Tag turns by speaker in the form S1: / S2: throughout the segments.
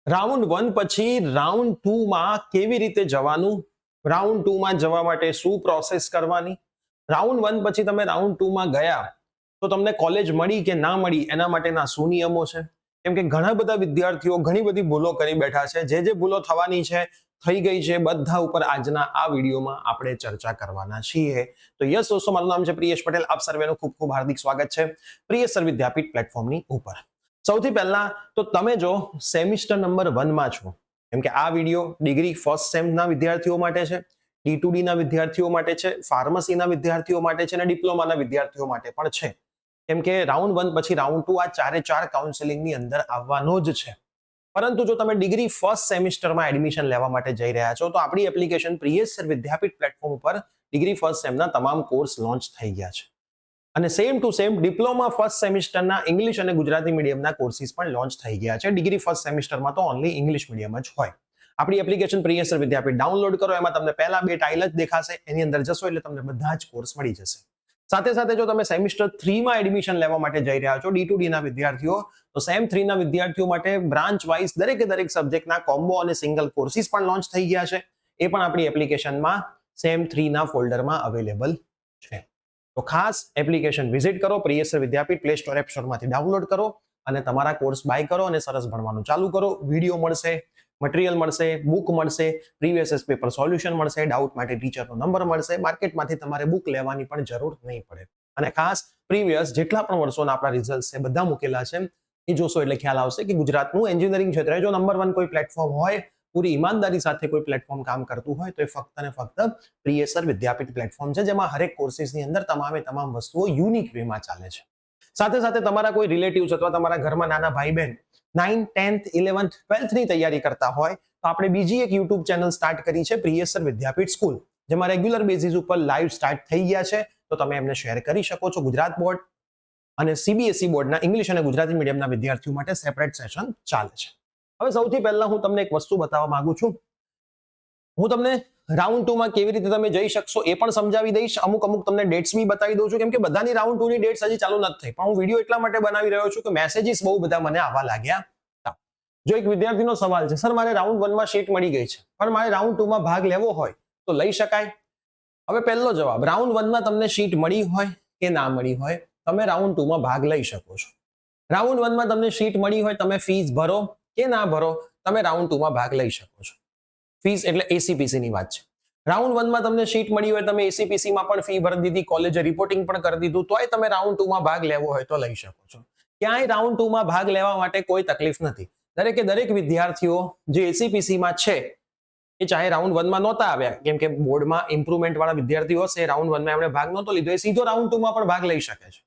S1: Round 1 પછી round 2 માં કેવી રીતે જવાનું, રાઉન્ડ 2 માં જવા માટે શું પ્રોસેસ કરવાની, રાઉન્ડ 1 પછી તમે રાઉન્ડ 2 માં ગયા તો તમને કોલેજ મળી કે ના મળી એના માટેના શું નિયમો છે? કેમ કે ઘણા બધા વિદ્યાર્થીઓ ઘણી બધી ભૂલો કરી બેઠા છે. જે ભૂલો થવાની છે, થઈ ગઈ છે, બધા ઉપર આજના આ વિડીયોમાં આપણે ચર્ચા કરવાના છીએ. તો યસ દોસ્તો, મારું નામ છે પ્રિયેશ પટેલ. આપ સર્વેનું ખૂબ ખૂબ હાર્દિક સ્વાગત છે પ્રિયેશ સર વિદ્યાપીઠ પ્લેટફોર્મની ઉપર. સૌથી પહેલા તો તમે જો સેમિસ્ટર નંબર 1 માં છો, કેમ કે આ વિડીયો ડિગ્રી ફર્સ્ટ સેમના વિદ્યાર્થીઓ માટે છે, D2D ના વિદ્યાર્થીઓ માટે છે, ફાર્મસીના વિદ્યાર્થીઓ માટે છે અને ડિપ્લોમાના વિદ્યાર્થીઓ માટે પણ છે. કેમ કે રાઉન્ડ 1 પછી રાઉન્ડ 2 આ ચારે ચાર કાઉન્સેલિંગની અંદર આવવાનો જ છે. પરંતુ જો તમે ડિગ્રી ફર્સ્ટ સેમિસ્ટરમાં એડમિશન લેવા માટે જઈ રહ્યા છો તો આપણી application Priyesh sir Vidyapeeth platform ઉપર ડિગ્રી ફર્સ્ટ સેમના તમામ કોર્સ લોન્ચ થઈ ગયા છે. અને sem two sem diploma first સેમિસ્ટરના ઇંગ્લિશ અને ગુજરાતી મીડિયમના કોર્સિસ પણ લોન્ચ થઈ ગયા છે. ડિગ્રી ફર્સ્ટ સેમિસ્ટરમાં તો ઓનલી ઇંગ્લિશ મીડિયમ જ હોય. આપણી એપ્લિકેશન પ્રિયેશ સર વિદ્યાપીઠ ડાઉનલોડ કરો, એમાં તમને પહેલા બે ટાઇલ જ દેખાશે, એની અંદર જશો એટલે તમને બધા જ કોર્સ મળી જશે. સાથે સાથે જો તમે સેમિસ્ટર 3 માં એડમિશન લેવા માટે જઈ રહ્યા છો D2D ના વિદ્યાર્થીઓ, તો સેમ 3 ના વિદ્યાર્થીઓ માટે બ્રાન્ચ વાઇઝ દરેકે દરેક સબ્જેક્ટના કોમ્બો અને સિંગલ કોર્સિસ પણ લોન્ચ થઈ ગયા છે. એ પણ આપણી એપ્લિકેશનમાં સેમ 3 ના ફોલ્ડરમાં અવેલેબલ છે. તો ખાસ એપ્લિકેશન વિઝિટ કરો, પ્રિયેશ સર વિદ્યાપીઠ પ્લે સ્ટોર એપ સ્ટોરમાંથી ડાઉનલોડ કરો અને તમારા કોર્સ બાય કરો અને સરસ ભણવાનું ચાલુ કરો. વિડીયો મળશે, મટીરિયલ મળશે, બુક મળશે, પ્રીવિયસ પેપર સોલ્યુશન મળશે, ડાઉટ માટે ટીચરનો નંબર મળશે. માર્કેટમાંથી તમારે બુક લેવાની પણ જરૂર નહીં પડે. અને ખાસ પ્રીવિયસ જેટલા પણ વર્ષોના આપણા રિઝલ્ટ છે બધા મૂકેલા છે, એ જોશો એટલે ખ્યાલ આવશે કે ગુજરાતનું એન્જિનિયરિંગ ક્ષેત્રે જો નંબર 1 કોઈ પ્લેટફોર્મ હોય, પૂરી ઈમાનદારી સાથે કોઈ પ્લેટફોર્મ કામ કરતું હોય તો એ ફક્ત અને ફક્ત પ્રિયેશ સર વિદ્યાપીઠ પ્લેટફોર્મ છે, જેમાં હરેક કોર્સિસની અંદર તમામે તમામ વસ્તુઓ યુનિક વેમાં ચાલે છે. સાથે સાથે તમારા કોઈ રિલેટિવ્સ અથવા તમારા ઘરમાં નાના ભાઈ બહેન 9th 10th 11th 12th ની તૈયારી કરતા હોય તો આપણે બીજી એક યુટ્યુબ ચેનલ સ્ટાર્ટ કરી છે પ્રિયેશ સર વિદ્યાપીઠ સ્કૂલ, જેમાં રેગ્યુલર બેઝિસ ઉપર લાઈવ સ્ટાર્ટ થઈ ગયા છે. તો તમે એમને શેર કરી શકો છો. ગુજરાત બોર્ડ અને CBSE બોર્ડના ઇંગ્લિશ અને ગુજરાતી મીડિયમના વિદ્યાર્થીઓ માટે સેપરેટ સેશન ચાલે છે. હવે સૌથી પહેલા હું તમને એક વસ્તુ બતાવવા માંગુ છું. હું તમને રાઉન્ડ 2 માં કેવી રીતે તમે જઈ શકશો એ પણ સમજાવી દઈશ. અમુક તમને ડેટ્સ બી બતાવી દઉં છું, કેમ કે બધાની રાઉન્ડ 2 ની ડેટ્સ હજી ચાલુ નથી થઈ, પણ હું વિડીયો એટલા માટે બનાવી રહ્યો છું કે મેસેજીસ બહુ બધા મને આવવા લાગ્યા હતા. જો એક વિદ્યાર્થીનો સવાલ છે, સર મારે રાઉન્ડ 1 માં સીટ મળી ગઈ છે પણ મારે રાઉન્ડ 2 માં ભાગ લેવો હોય તો લઈ શકાય? હવે પહેલો જવાબ, રાઉન્ડ 1 માં તમને સીટ મળી હોય કે ના મળી હોય, તમે રાઉન્ડ 2 માં ભાગ લઈ શકો છો. રાઉન્ડ 1 માં તમને સીટ મળી હોય, તમે ફીસ ભરો કે ના ભરો, તમે રાઉન્ડ 2 માં ભાગ લઈ શકો છો. ફીસ એટલે ACPC ની વાત છે. રાઉન્ડ 1 માં તમને સીટ મળી હોય, તમે ACPC માં પણ ફી ભરી દીધી, કોલેજે રિપોર્ટિંગ પણ કરી દીધું, તોય તમે રાઉન્ડ 2 માં ભાગ લેવો હોય તો લઈ શકો છો. ક્યાંય રાઉન્ડ 2 માં ભાગ લેવા માટે કોઈ તકલીફ નથી. દરેકે દરેક વિદ્યાર્થીઓ જે ACPC માં છે એ ચાહે રાઉન્ડ 1 માં નહોતા આવ્યા, કેમ કે બોર્ડમાં ઇમ્પ્રુવમેન્ટ વાળા વિદ્યાર્થીઓ હશે, રાઉન્ડ 1 માં એમણે ભાગ નહોતો લીધો, એ સીધો રાઉન્ડ 2 માં પણ ભાગ લઈ શકે છે.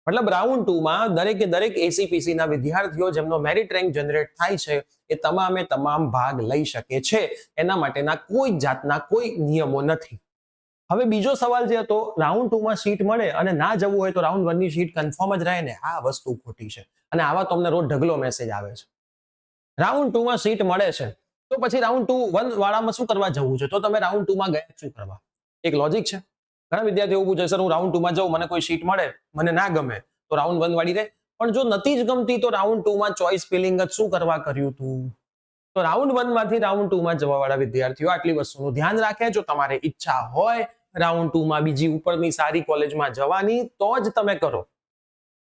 S1: મતલબ રાઉન્ડ 2 માં દરેકે દરેક ACPC ના વિદ્યાર્થીઓ જેમનો મેરિટ રેન્ક જનરેટ થાય છે એ તમામે તમામ ભાગ લઈ શકે છે. એના માટેના કોઈ જાતના કોઈ નિયમો નથી. હવે બીજો સવાલ જે હતો, રાઉન્ડ 2 માં સીટ મળે અને ના જવું હોય તો રાઉન્ડ 1 ની સીટ કન્ફર્મ જ રહે ને, આ વસ્તુ ખોટી છે. અને આવા તો અમને રોજ ઢગલો મેસેજ આવે છે. રાઉન્ડ 2 માં સીટ મળે છે તો પછી રાઉન્ડ 1 વાળામાં શું કરવા જવું છે? તો તમે રાઉન્ડ 2 માં ગયા શું કરવા? એક લોજિક છે. ઘણા વિદ્યાર્થીઓ પૂછે, સર હું રાઉન્ડ 2 માં જાઉં, મને કોઈ સીટ મળે, મને ના ગમે તો રાઉન્ડ 1 વાળી રહે, પણ જો નથી જ ગમતી તો રાઉન્ડ 2 માં ચોઇસ ફિલિંગ જ શું કરવા કર્યું તું? તો રાઉન્ડ 1 માંથી રાઉન્ડ 2 માં જવા વાળા વિદ્યાર્થીઓ આટલી વસ્તુનું ધ્યાન રાખે. જો તમારે ઈચ્છા હોય રાઉન્ડ 2 માં બીજી ઉપરની સારી કોલેજમાં જવાની તો જ તમે કરો.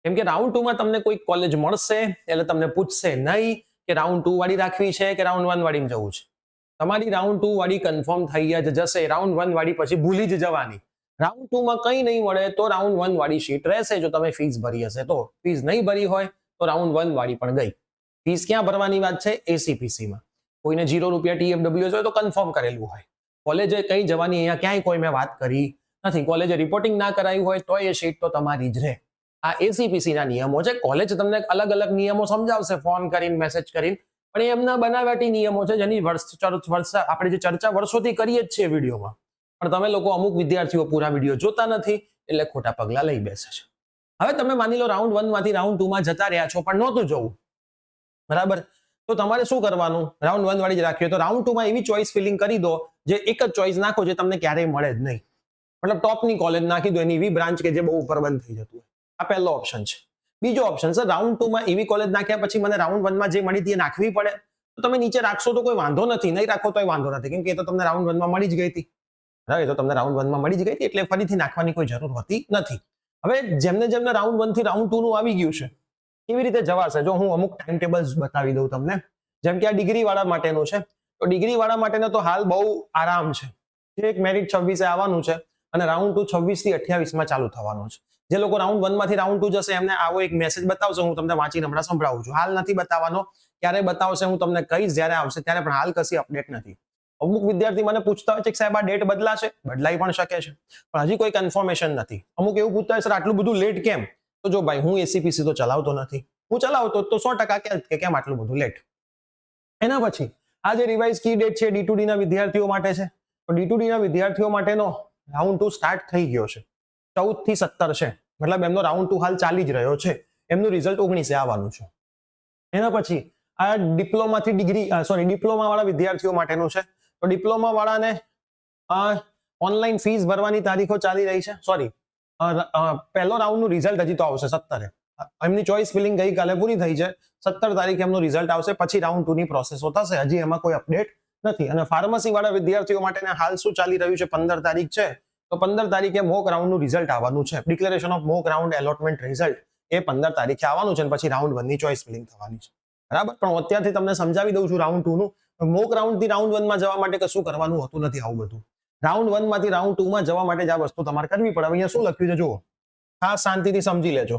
S1: કેમ કે રાઉન્ડ 2 માં તમને કોઈ કોલેજ મળશે એટલે તમને પૂછશે નહીં કે રાઉન્ડ 2 વાળી રાખવી છે કે રાઉન્ડ 1 વાળીમાં જવું છે. તમારી રાઉન્ડ 2 વાળી કન્ફર્મ થઈ જ જશે, રાઉન્ડ 1 વાળી પછી ભૂલી જ જવાની. રાઉન્ડ 2 માં કંઈ નહીં મળે તો રાઉન્ડ 1 વાળી સીટ રહેશે, જો તમે ફીસ ભરી હશે તો. ફીસ નહીં ભરી હોય તો રાઉન્ડ 1 વાળી પણ ગઈ. ફીસ ક્યાં ભરવાની વાત છે? ACPC માં. કોઈને 0 રૂપિયા TFWS હોય તો કન્ફર્મ કરેલું હોય. કોલેજે કઈ જવાની અહીંયા ક્યાંય કોઈ મેં વાત કરી નથી. કોલેજે રિપોર્ટિંગ ના કરાયું હોય તો એ સીટ તો તમારી જ રહે. આ ACPC ના નિયમો છે. કોલેજ તમને અલગ અલગ નિયમો સમજાવશે ફોન કરીને, મેસેજ કરીને, પણ એ એમના બનાવટી નિયમો છે જેની આપણે જે ચર્ચા વર્ષોથી કરીએ જ છીએ વિડીયોમાં. પણ તમે લોકો અમુક વિદ્યાર્થીઓ પૂરા વિડીયો જોતા નથી એટલે ખોટા પગલા લઈ બેસે છે. હવે તમે માની લો રાઉન્ડ 1 માંથી રાઉન્ડ 2 માં જતા રહ્યા છો પણ નહોતું જવું, બરાબર? તો તમારે શું કરવાનું? રાઉન્ડ 1 વાળી જ રાખી તો રાઉન્ડ 2 માં એવી ચોઇસ ફિલિંગ કરી દો, જે એક જ ચોઇસ નાખો જે તમને ક્યારેય મળે જ નહીં. મતલબ ટોપની કોલેજ નાખી દો, એની એવી બ્રાન્ચ કે જે બહુ ઉપર બંધ થઈ જતું હોય. આ પહેલો ઓપ્શન છે. બીજો ઓપ્શન, સર રાઉન્ડ 2 માં એવી કોલેજ નાખ્યા પછી મને રાઉન્ડ 1 માં જે મળી હતી એ નાખવી પડે, તો તમે નીચે રાખશો તો કોઈ વાંધો નથી, નહીં રાખો તો વાંધો નથી, કેમ કે એ તો તમને રાઉન્ડ 1 માં મળી જ ગઈ હતી. બરાબર, એ તો તમને રાઉન્ડ 1 માં મળી જ ગઈ હતી, એટલે ફરીથી નાખવાની કોઈ જરૂર હોતી નથી. હવે જેમને રાઉન્ડ 1 થી રાઉન્ડ 2 નું આવી ગયું છે, કેવી રીતે જવાશે? જો હું અમુક ટાઈમ ટેબલ્સ બતાવી દઉં તમને. જેમ કે આ ડિગ્રી વાળા માટેનું છે, તો ડિગ્રી વાળા માટેનો તો હાલ બહુ આરામ છે. એક મેરિટ 26 આવવાનું છે અને રાઉન્ડ 2 26 થી 28 માં ચાલુ થવાનું છે. જે લોકો રાઉન્ડ 1 માંથી રાઉન્ડ 2 જશે એમને આવો એક મેસેજ બતાવશે, હું તમને વાંચીને હમણાં સંભળાવું છું. હાલ નથી બતાવવાનો, ક્યારે બતાવશે હું તમને કહીશ જ્યારે આવશે ત્યારે, પણ હાલ કશી અપડેટ નથી. અમુક વિદ્યાર્થી મને પૂછતા હોય છે કે સાહેબ આ ડેટ બદલાશે, બદલાઈ પણ શકે છે, પણ હજી કોઈ કન્ફર્મેશન નથી. અમુક એવું પૂછતા હોય સર આટલું બધું લેટ કેમ? તો જો ભાઈ, હું એસીપીસી તો ચલાવતો નથી. હું ચલાવતો તો 100% કે કેમ આટલું બધું લેટ. એના પછી આ જે રિવાઇઝ કી ડેટ છે D2D ના વિદ્યાર્થીઓ માટે છે, તો D2D ના વિદ્યાર્થીઓ માટેનો રાઉન્ડ 2 સ્ટાર્ટ થઈ ગયો છે. 14 થી 17 છે, મતલબ એમનો રાઉન્ડ 2 હાલ ચાલી જ રહ્યો છે. એમનું રિઝલ્ટ 19 આવવાનું છે. એના પછી આ ડિપ્લોમાથી ડિપ્લોમા વાળા વિદ્યાર્થીઓ માટેનું છે. તો ડિપ્લોમા વાળાને ઓનલાઈન ફીસ ભરવાની તારીખો ચાલી રહી છે. પહેલો રાઉન્ડનું રિઝલ્ટ હજી તો આવશે 17. એમની ચોઇસ ફિલિંગ ગઈકાલે પૂરી થઈ છે. 17 તારીખે એમનું રિઝલ્ટ આવશે, પછી રાઉન્ડ 2 ની પ્રોસેસો થશે. હજી એમાં કોઈ અપડેટ નથી. અને ફાર્મસી વાળા વિદ્યાર્થીઓ માટે હાલ શું ચાલી રહ્યું છે? 15 તારીખ છે, તો 15 તારીખે મોક રાઉન્ડનું રિઝલ્ટ આવવાનું છે. Declaration of mock round allotment result એ 15 તારીખે આવવાનું છે, અને પછી રાઉન્ડ 1 ની ચોઇસ ફિલિંગ થવાની છે. બરાબર, પણ અત્યારથી તમને સમજાવી દઉં છું રાઉન્ડ 2 નું. મોક રાઉન્ડ થી રાઉન્ડ 1 માં જવા માટે કશું કરવાનું હોતું નથી. આવું બધું રાઉન્ડ 1 માંથી રાઉન્ડ 2 માં જવા માટે જ આ વસ્તુ તમારે કરવી પડે. અહીંયા શું લખ્યું છે જુઓ, ખાસ શાંતિથી સમજી લેજો.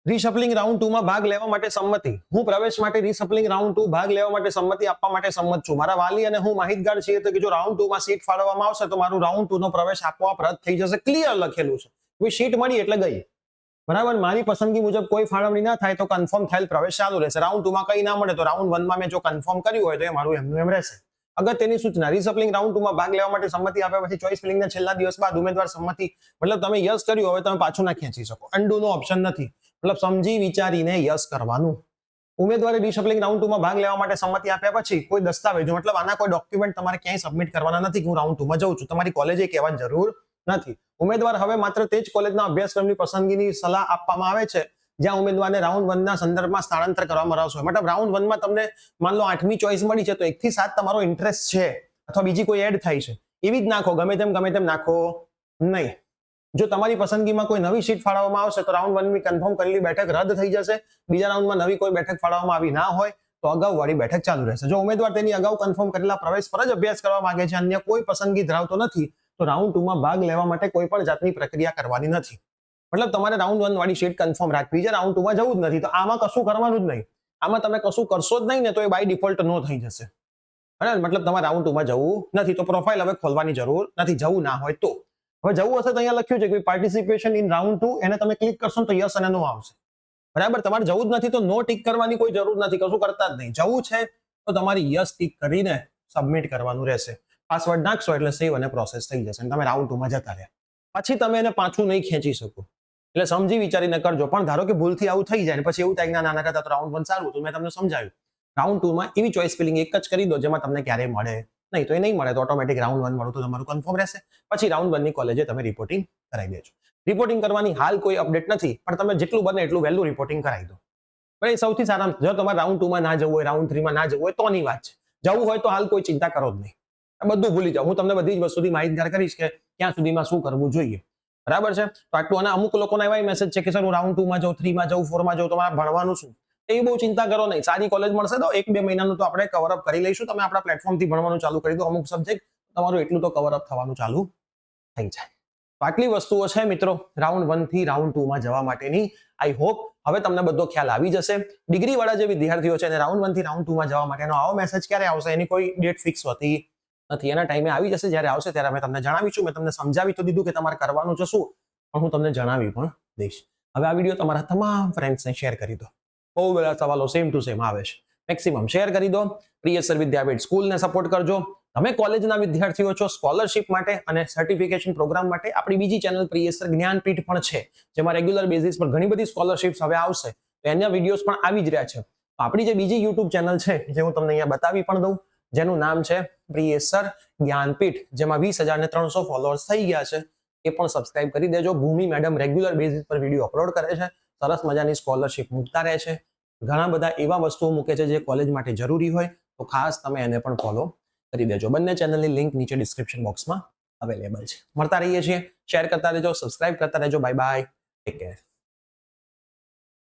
S1: રીશફલિંગ રાઉન્ડ 2 માં ભાગ લેવા માટે સંમતિ. હું પ્રવેશ માટે રીશફલિંગ રાઉન્ડ 2 ભાગ લેવા માટે સંમતિ આપવા માટે સંમત છું. મારા વાલી અને હું માહિતગાર છીએ કે જો રાઉન્ડ 2 માં સીટ ફાળવવામાં આવશે તો મારું રાઉન્ડ 2 નો પ્રવેશ આપોઆપ રદ થઈ જશે. ક્લિયર લખેલું છે. કોઈ સીટ મળી એટલે ગઈ. બરાબર, મારી પસંદગી મુજબ કોઈ ફાળવણી ના થાય તો કન્ફર્મ થયેલ પ્રવેશ ચાલુ રહેશે. રાઉન્ડ 2 માં કઈ ના મળે તો રાઉન્ડ 1 માં મેં જો કન્ફર્મ કર્યું હોય તો એ મારું એમનું એમ રહેશે. અગત્યની સૂચના, રીશફલિંગ રાઉન્ડ 2 માં ભાગ લેવા માટે સંમતિ આપ્યા પછી ચોઇસ ફિલિંગના છેલ્લા દિવસ બાદ ઉમેદવાર સંમતિ, મતલબ તમે યસ કર્યું હવે તમે પાછું ના ખેંચી શકો. અન્ડુ નો ઓપ્શન નથી, મતલબ સમજી વિચારીને યસ કરવાનું. ઉમેદવારે રીશફલિંગ રાઉન્ડ 2 માં ભાગ લેવા માટે સંમતિ આપ્યા પછી કોઈ દસ્તાવેજો, મતલબ આના કોઈ ડોક્યુમેન્ટ તમારે ક્યાંય સબમિટ કરવાના નથી કે હું રાઉન્ડ 2 માં જઉં છું. તમારી કોલેજે કહેવાની જરૂર નથી. ઉમેદવાર હવે માત્ર તે જ કોલેજના અભ્યાસક્રમની પસંદગીની સલાહ આપવામાં આવે છે જ્યાં ઉમેદવારને રાઉન્ડ 1 ના સંદર્ભમાં સ્થળાંતર કરવામાં રસ હોય. મતલબ રાઉન્ડ 1 માં તમને માન લો 8મી ચોઇસ મળી છે, તો 1 થી 7 તમારો ઇન્ટરેસ્ટ છે અથવા બીજી કોઈ એડ થાય છે, એવી જ નાખો. ગમે તેમ નાખો નહીં. જો તમારી પસંદગીમાં કોઈ નવી સીટ ફાળવવામાં આવશે તો રાઉન્ડ 1 ની કન્ફર્મ કરેલી બેઠક રદ થઈ જશે. બીજા રાઉન્ડમાં નવી કોઈ બેઠક ફાળવવામાં આવી ના હોય તો અગાઉ વાળી બેઠક ચાલુ રહેશે. જો ઉમેદવાર તેની અગાઉ કન્ફર્મ કરેલા પ્રવેશ પર જ અભ્યાસ કરવા માંગે છે, અન્ય કોઈ પસંદગી ધરાવતો નથી, તો રાઉન્ડ 2 માં ભાગ લેવા માટે કોઈ પણ જાતની પ્રક્રિયા કરવાની નથી. મતલબ તમારે રાઉન્ડ 1 વાળી સીટ કન્ફર્મ રાખવી છે, રાઉન્ડ 2 માં જવું જ નથી. તો આમાં કશું કરવાનું જ નહીં. આમાં તમે કશું કરશો જ નહીં ને તો એ બાય ડિફોલ્ટ નો થઈ જશે. બરાબર, મતલબ તમારે રાઉન્ડ 2 માં જવું નથી, તો પ્રોફાઇલ હવે ખોલવાની જરૂર નથી. જવું ના હોય તો. હવે જવું હશે તો અહીંયા લખ્યું છે કે પાર્ટિસિપેશન ઇન રાઉન્ડ 2, એને તમે ક્લિક કરશો તો યસ અને નો આવશે. બરાબર, તમારે જવું જ નથી તો નો ટિક કરવાની કોઈ જરૂર નથી, કશું કરતા જ નહીં. જવું છે તો તમારી યસ ટિક કરીને સબમિટ કરવાનું રહેશે. પાસવર્ડ નાખશો એટલે સેવ અને પ્રોસેસ થઈ જશે અને તમે રાઉન્ડ 2 માં જતા રહ્યા. પછી તમે એને પાછું નહીં ખેંચી શકો. એટલે સમજી વિચારીને કરજો. પણ ધારો કે ભૂલથી આવું થઈ જાય ને પછી એવું થાય કે નાના કરતા તો રાઉન્ડ 1 સારું, તો મેં તમને સમજાવ્યું. રાઉન્ડ 2 માં એવી ચોઇસ ફિલિંગ એક જ કરી દો જેમાં તમને ક્યારેય મળે નહીં. તો એ નહીં મળે તો ઓટોમેટિક રાઉન્ડ 1 વાળું તો તમારું કન્ફર્મ રહેશે. પછી રાઉન્ડ 1 ની કોલેજે તમે રિપોર્ટિંગ કરાવી દેજો. રિપોર્ટિંગ કરવાની હાલ કોઈ અપડેટ નથી, પણ તમે જેટલું બને એટલું વહેલું રિપોર્ટિંગ કરાવી દો. પણ એ સૌથી સારા. જો તમારે રાઉન્ડ 2 માં ના જવું હોય, રાઉન્ડ 3 માં ના જવું હોય તોની વાત છે. જવું હોય તો હાલ કોઈ ચિંતા કરો જ નહીં, બધું ભૂલી જાઓ. હું તમને બધી જ વસ્તુથી માહિતગાર કરીશ કે ક્યાં સુધીમાં શું કરવું જોઈએ. બરાબર છે, તો આટલું. અને અમુક લોકોના એવા મેસેજ છે કે સર હું રાઉન્ડ 2 માં જાઉં, 3 માં જાઉં, 4 માં જાઉં, તમારે ભણવાનું શું? એ બહુ ચિંતા કરો નહીં. સારી કોલેજ મળશે તો 1-2 મહિનાનું તો આપણે કવર અપ કરી લઈશું. તમે આપણા પ્લેટફોર્મથી ભણવાનું ચાલુ કરી દો. અમુક સબ્જેક્ટ તમારું એટલું તો કવર અપ થવાનું ચાલુ થઈ જાય. તો આટલી વસ્તુઓ છે મિત્રો રાઉન્ડ 1 થી રાઉન્ડ 2 માં જવા માટેની. આઈ હોપ હવે તમને બધો ખ્યાલ આવી જશે. ડિગ્રી વાળા જે વિદ્યાર્થીઓ છે અને રાઉન્ડ 1 થી રાઉન્ડ 2 માં જવા માટેનો આવો મેસેજ ક્યારે આવશે એની કોઈ ડેટ ફિક્સ હોતી નથી. એના ટાઈમે આવી જશે. જ્યારે આવશે ત્યારે અમે તમને જણાવીશું. મેં તમને સમજાવી તો દીધું કે તમારે કરવાનું છે શું, પણ હું તમને જણાવી પણ દઈશ. હવે આ વિડીયો તમારા તમામ ફ્રેન્ડ્સને શેર કરી દો. બહુ બધા સવાલો સેમ ટુ સેમ આવે છે. મેક્સિમમ શેર કરી દો. પ્રિયસર વિદ્યાપીઠ સ્કૂલને સપોર્ટ કરજો. તમે કોલેજના વિદ્યાર્થીઓ છો, સ્કોલરશિપ માટે અને સર્ટિફિકેશન પ્રોગ્રામ માટે આપણી બીજી ચેનલ પ્રિયસર જ્ઞાનપીઠ પણ છે, જેમાં રેગ્યુલર બેઝિસ પર ઘણી બધી સ્કોલરશિપ્સ હવે આવશે. તો એના વિડીયોઝ પણ આવી જ રહ્યા છે. આપણી જે બીજી યુટ્યુબ ચેનલ છે જે હું તમને અહીંયા બતાવી પણ દઉં, જેનું નામ છે પ્રિયસર જ્ઞાનપીઠ, જેમાં 20,300 ફોલોઅર્સ થઈ ગયા છે. એ પણ સબસ્ક્રાઇબ કરી દેજો. ભૂમિ મેડમ રેગ્યુલર બેઝિસ પર વિડીયો અપલોડ કરે છે. સરસ મજાની સ્કોલરશિપ મૂકતા રહે છે. ઘણા બધા એવા વસ્તુઓ મૂકે છે જે કોલેજ માટે જરૂરી હોય, તો ખાસ તમે એને પણ ફોલો કરી દેજો. બંને ચેનલની લિંક નીચે ડિસ્ક્રિપ્શન બોક્સમાં અવેલેબલ છે. મળતા રહીએ છીએ, શેર કરતા રહેજો, સબસ્ક્રાઇબ કરતા રહેજો. Bye bye, take care.